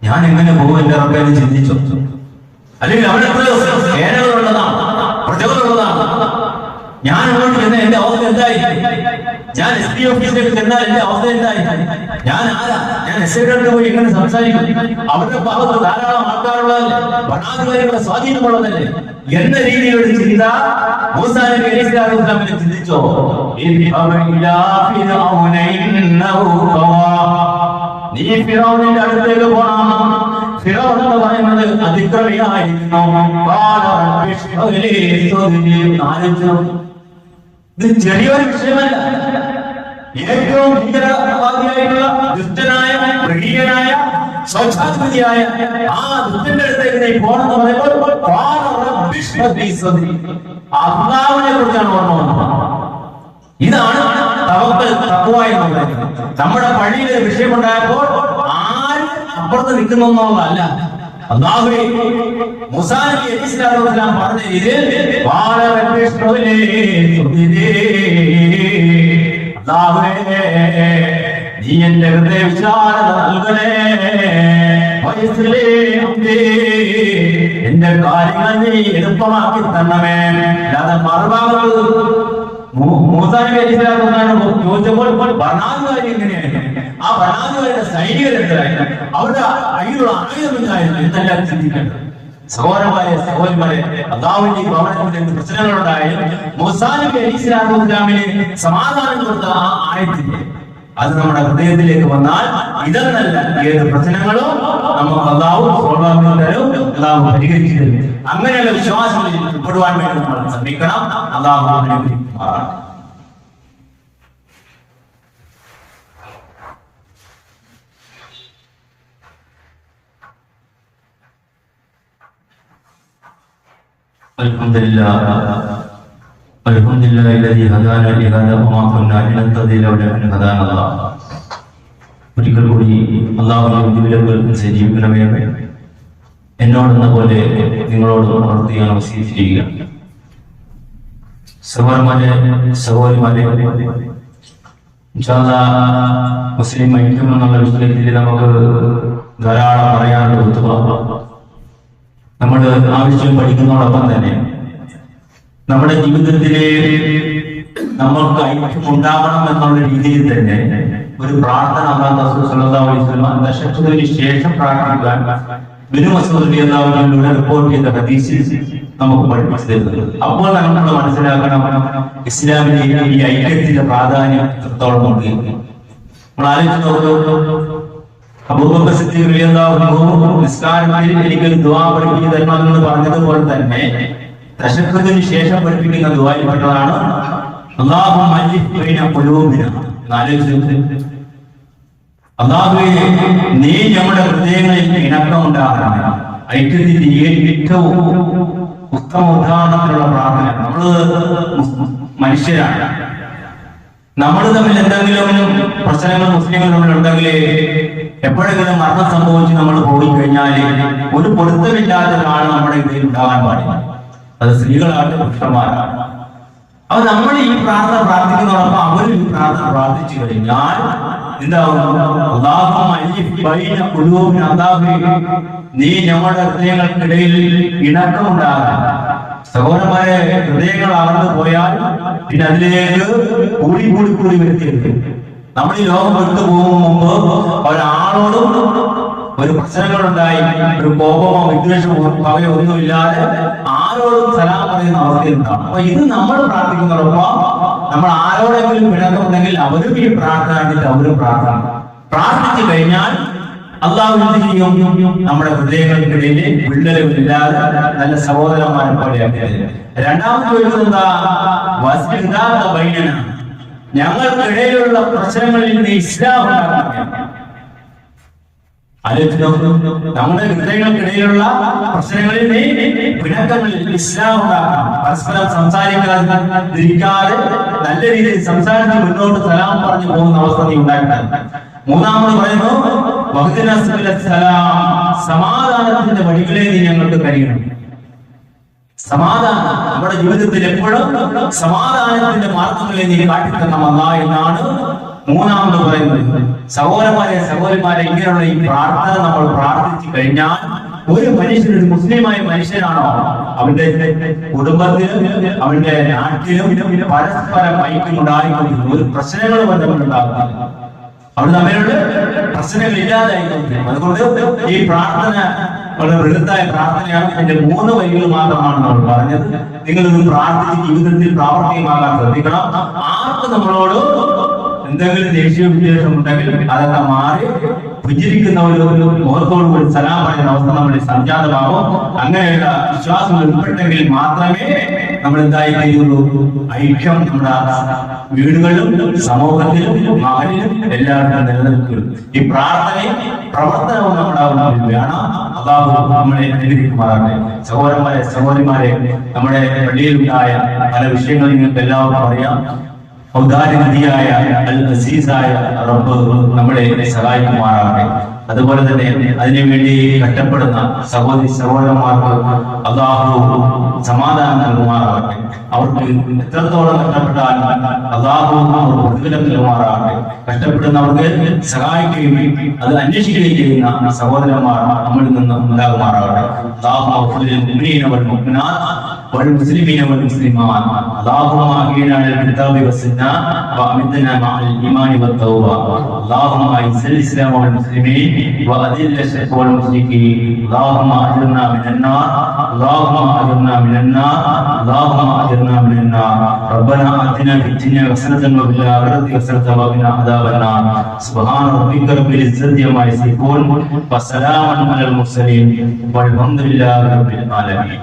ഞാൻ എങ്ങനെ പോകും എന്റെ റബ്ബേ എന്ന് ചിന്തിച്ചു. അല്ലെങ്കിൽ അവിടെ സേനകളുള്ളതാണ്, പ്രജകളുള്ളതാണ്. ഞാൻ അങ്ങോട്ട് ചെന്ന എന്റെ അവസ്ഥ എന്തായി? ഞാൻ SP ഓഫീസിലേക്ക് ചെന്നാൽ എന്റെ അവസ്ഥ എന്തായി? ഞാൻ ആരാ? ഞാൻ SIക്ക് പോയി എങ്ങനെ സംസാരിക്കും? അവരുടെ ഭാഗത്ത് ധാരാളം ആൾക്കാരുള്ളതല്ലേ, ഭരണാധികാരികളുടെ സ്വാധീനമുള്ളതല്ലേ എന്ന രീതിയിലുള്ള ചിന്ത മൂസാ നബി അലൈഹി സ്വലാത്തു വസ്സലാമിനെ ചിന്തിച്ചോ? നീ ഫിറഔനിന്റെ അടുത്തേക്ക് പോണം. ഫിറഔൻ എന്ന് പറയുന്നത് അതിക്രമിയായിരുന്നു. ഇത് ചെറിയൊരു വിഷയമല്ല. ഏറ്റവും ഭീകരവാദിയായിട്ടുള്ള ദുഷ്ടനായ മൃഗീയനായ സ്വച്ഛാധിപതിയായ ആ ദുഷ്ടന്റെ അടുത്തേക്ക് നീ പോണെന്ന് പറയുമ്പോൾ അല്ലാഹുവിനെ കുറിച്ചാണ് ഓർമ്മ വന്നത്. ഇതാണ് തവക്കൽ, തഖ്വ എന്ന് പറയുന്നത്. നമ്മുടെ പള്ളിയിൽ ഒരു വിഷയമുണ്ടായപ്പോൾ ആര് അപ്പുറത്ത് നിൽക്കുന്നൊന്നുള്ളതല്ല, അല്ലാഹുവേ മൂസാ നബി അലൈഹി സ്വലാത്തു വസ്സലാം പറഞ്ഞ രീതിയിൽ അല്ലാഹുവേ നീ എന്റെ ഹൃദയ വിശാലത നൽകണേ, എന്റെ കാര്യങ്ങൾ നീ എളുപ്പമാക്കി തരണമേ. അല്ലാതെ മറുഭാഗത്ത് മൂസാ നബി അലൈഹി സ്വലാത്തു വസ്സലാം ചോദിച്ചപ്പോൾ ഭരണാധികാരി എങ്ങനെയായിരുന്നു, ആ ഭരണാധികാരിയുടെ സൈനികരെന്തായിരുന്നു, അവരുടെ കയ്യിലുള്ള ആയുധം എന്തായിരുന്നു എന്നെല്ലാം ചിന്തിക്കേണ്ടത്. സഹോദരന്മാരെ സഹോദരിമാരെ, അല്ലാഹുവിന്റെ ഭവനത്തിൽ പ്രശ്നങ്ങളുണ്ടായാലും മൂസാ നബി അലൈഹി സ്വലാത്തു വസ്സലാമിന് സമാധാനം കൊടുത്ത ആ ആയത്തിന്റെ അത് നമ്മുടെ ഹൃദയത്തിലേക്ക് വന്നാൽ ഇതെന്നല്ല ഏത് പ്രശ്നങ്ങളും നമുക്ക് അല്ലാഹു തരും, അല്ലാഹു പരിഹരിച്ചു തരും. അങ്ങനെയുള്ള വിശ്വാസങ്ങളിൽ ഉൾപ്പെടുവാൻ വേണ്ടി നമ്മൾ ശ്രമിക്കണം. അല്ലാഹു അനുഗ്രഹിക്കുമാറാകട്ടെ. Alhamdulillah الذي هدانا لهذا وما كنا لنهتدي لولا أن هدانا الله. ഒരിക്കൽ കൂടി അല്ലാഹുവിന്റെ ജീവിക്കണമേ, എന്നോടെന്ന പോലെ നിങ്ങളോട് പ്രവർത്തിക്കാൻ വസിച്ചിരിക്കുകയാണ്. സഹോദരന്മാരെ, ഇൻഷാ അല്ലാഹ് മുസ്ലിം ഐക്യം എന്നുള്ള വിഷയത്തിൽ നമുക്ക് ധാരാളം പറയാനുള്ളത്. നമ്മൾ ആവശ്യം പഠിക്കുന്നതോടൊപ്പം തന്നെ നമ്മുടെ ജീവിതത്തിലെ നമ്മൾക്ക് ഐക്യം ഉണ്ടാകണം എന്നുള്ള രീതിയിൽ തന്നെ ഒരു പ്രാർത്ഥന ദശകത്തിന് ശേഷം പ്രാർത്ഥിക്കാൻ ഇബ്നു മസ്ഊദ് റളിയല്ലാഹു അൻഹു റിപ്പോർട്ട് ചെയ്ത ഹദീസിൽ നമുക്ക് പഠിപ്പിച്ചു തരുന്നത്. അപ്പോൾ നമ്മൾ മനസ്സിലാക്കണം ഇസ്ലാമിലെ ഈ ഐക്യത്തിന്റെ പ്രാധാന്യം എത്രത്തോളം ഉണ്ട്. നമ്മൾ ആലോചിച്ച് നോക്കൂ, അബൂബക്കർ സിദ്ദീഖ് റളിയല്ലാഹു അൻഹു നിസ്കാരത്തിൽ എനിക്കൊരു ദുആ പഠിപ്പിച്ചു തരണമെന്ന് പറഞ്ഞതുപോലെ തന്നെ തശഹ്ഹുദിന് ശേഷം പഠിപ്പിക്കുന്ന ദുആയിൽ പെട്ടതാണ് അല്ലാഹുമ്മ അലിഫ് ബൈന ഖുലൂബിന. അല്ലാഹുവേ നീ നമ്മുടെ ഹൃദയങ്ങളിൽ ഇണക്കം ഉണ്ടാക്കണം. ഐക്യത്തിന്റെ ഏറ്റവും ഉത്തമ ഉദാഹരണത്തിലുള്ള പ്രാർത്ഥന. നമ്മള് മനുഷ്യരാണ്, നമ്മൾ തമ്മിൽ എന്തെങ്കിലും പ്രശ്നങ്ങൾ മുസ്ലിങ്ങൾ തമ്മിൽ ഉണ്ടെങ്കിൽ എപ്പോഴെങ്കിലും മരണം സംഭവിച്ച് നമ്മൾ പോയി കഴിഞ്ഞാൽ ഒരു പൊരുത്തമില്ലാത്ത ഒരാൾ നമ്മുടെ ഇടയിൽ ഉണ്ടാകാൻ പാടില്ല. അത് സ്ത്രീകളായിട്ട് പുരുഷന്മാരാണ്. അപ്പൊ നമ്മൾ ഈ പ്രാർത്ഥന പ്രാർത്ഥിക്കുന്നതോടൊപ്പം അവരും ഈ പ്രാർത്ഥന പ്രാർത്ഥിച്ചു കഴിഞ്ഞാൽ എന്താവും? നീ നമ്മുടെ ഹൃദയങ്ങൾക്കിടയിൽ ഇണക്കമുണ്ടാകാൻ. സഹോദരന്മാരെ, ഹൃദയങ്ങൾ അകന്നു പോയാൽ പിന്നെ അതിലേക്ക് കൂടി വരുത്തിയത്. നമ്മൾ ഈ ലോകം വിട്ടു പോകും മുമ്പ് ഒരാളോടും ഒരു പ്രശ്നങ്ങളുണ്ടായി ഒരു കോപമോ വിദ്വേഷമോ പകയോ ഒന്നുമില്ലാതെ ആരോടും സലാം പറയുന്ന അവസ്ഥയുണ്ടാവും. അപ്പൊ ഇത് നമ്മൾ പ്രാർത്ഥിക്കുന്നതോടൊപ്പം നമ്മൾ ആരോടെങ്കിലും പിണക്കമുണ്ടെങ്കിൽ അവരും ഈ പ്രാർത്ഥന അവരും പ്രാർത്ഥിച്ചു കഴിഞ്ഞാൽ അള്ളാഹു എന്ത് ചെയ്യും? നമ്മുടെ ഹൃദയങ്ങൾക്കിടയിൽ വിള്ളലുകളില്ലാതെ നല്ല സഹോദരന്മാരെ പോലെയാക്കിയത്. രണ്ടാമത് ചോദിച്ചത് എന്താ? ഞങ്ങൾക്കിടയിലുള്ള പ്രശ്നങ്ങളിൽ നീ ഇസ്ലാം ഉണ്ടാക്കണം. നമ്മുടെ ഹൃദയങ്ങൾക്കിടയിലുള്ള പ്രശ്നങ്ങളിൽ നീ പിണക്കങ്ങളിൽ ഇസ്ലാം ഉണ്ടാക്കണം. പരസ്പരം സംസാരിക്കാതിരിക്കാതെ നല്ല രീതിയിൽ സംസാരിച്ച് മുന്നോട്ട് സലാം പറഞ്ഞു പോകുന്ന അവസ്ഥ നീ ഉണ്ടാക്കണം. മൂന്നാമത് പറയുന്നു സമാധാനത്തിന്റെ വഴികളെ നീ ഞങ്ങൾക്ക് കഴിയണം. സമാധാനം നമ്മുടെ ജീവിതത്തിൽ എപ്പോഴും സമാധാനത്തിന്റെ മാർഗങ്ങളെ നീ കാട്ടിത്തന്നമല്ല എന്നാണ് മൂന്നാമത് പറയുന്നത്. സഹോദരന്മാരെ ഇങ്ങനെയുള്ള ഈ പ്രാർത്ഥന നമ്മൾ പ്രാർത്ഥിച്ചു കഴിഞ്ഞാൽ ഒരു മനുഷ്യൻ, ഒരു മുസ്ലിമായ മനുഷ്യനാണോ, അവന്റെ കുടുംബത്തിലും അവന്റെ നാട്ടിലും പരസ്പരം ഐക്യമുണ്ടായിക്കൊണ്ടിരുന്നു. ഒരു പ്രശ്നങ്ങളും ബന്ധമുണ്ടാകുന്നില്ല. അവർ തമ്മിലുള്ള പ്രശ്നങ്ങൾ ഇല്ലാതായിക്കൊണ്ടിരിക്കും. അതുകൊണ്ട് ഈ പ്രാർത്ഥന വളരെ ബൃഹത്തായ പ്രാർത്ഥനയാണ്. എന്റെ 3 വരികൾ മാത്രമാണ് നമ്മൾ പറഞ്ഞത്. നിങ്ങളിത് പ്രാർത്ഥിച്ച് ജീവിതത്തിൽ പ്രാവർത്തികമാകാൻ ശ്രദ്ധിക്കണം. ആർക്ക് നമ്മളോട് എന്തെങ്കിലും ദേഷ്യ വിദ്വേഷം ഉണ്ടെങ്കിൽ അതൊക്കെ മാറി പുഞ്ചിരിക്കുന്ന ഒരു മുഖത്തോട് കൂടി സലാം പറയുന്ന അവസ്ഥ നമ്മുടെ സംജാതമാകും. അങ്ങനെയുള്ള വിശ്വാസം ഉൾപ്പെട്ടെങ്കിൽ മാത്രമേ നമ്മൾ എന്തായി കഴിയുള്ളൂ? ഐക്യം നമ്മുടെ വീടുകളിലും സമൂഹത്തിലും മകനിലും എല്ലാവരും നിലനിൽക്കുള്ളൂ. ഈ പ്രാർത്ഥനയും പ്രവർത്തനവും നമ്മുടെ വേണം. അള്ളാഹു നമ്മളെ അനുഗ്രഹിക്കുമാറാകട്ടെ. സഹോദരന്മാരെ നമ്മുടെ പള്ളിയിലുണ്ടായ പല വിഷയങ്ങളും നിങ്ങൾക്ക് എല്ലാവർക്കും അറിയാം. ഔദാര്യനിധിയായ അൽ അസീസായ റബ്ബ് നമ്മളെ സഹായിക്കുമാറാകട്ടെ. അതുപോലെ തന്നെ അതിനുവേണ്ടി കഷ്ടപ്പെടുന്ന സഹോദരന്മാർക്ക് അള്ളാഹു സമാധാനം നൽകുമാറാകട്ടെ. അവർക്ക് എത്രത്തോളം കഷ്ടപ്പെട്ടാൽ അള്ളാഹു അവർ പ്രതിഫലം നൽകുമാറാകട്ടെ. കഷ്ടപ്പെടുന്നവർക്ക് സഹായിക്കുകയും അത് അന്വേഷിക്കുകയും ചെയ്യുന്ന സഹോദരന്മാർ നമ്മളിൽ നിന്ന് ഉണ്ടാകുമാറാകട്ടെ. والمسلمين والمسلمات اللهم احينا على الكتاب والسنه وامتنا مع الايمان والتوبه اللهم اعز الاسلام والمسلمين واذل الشرك والمشركين اللهم اجرنا من النار اللهم اجرنا من النار اللهم اجرنا من النار ربنا اتنا في الدنيا حسنه وفي الاخره حسنه وقنا عذاب النار سبحان ربك رب العزه عما يصفون وسلام على المرسلين والحمد لله رب العالمين.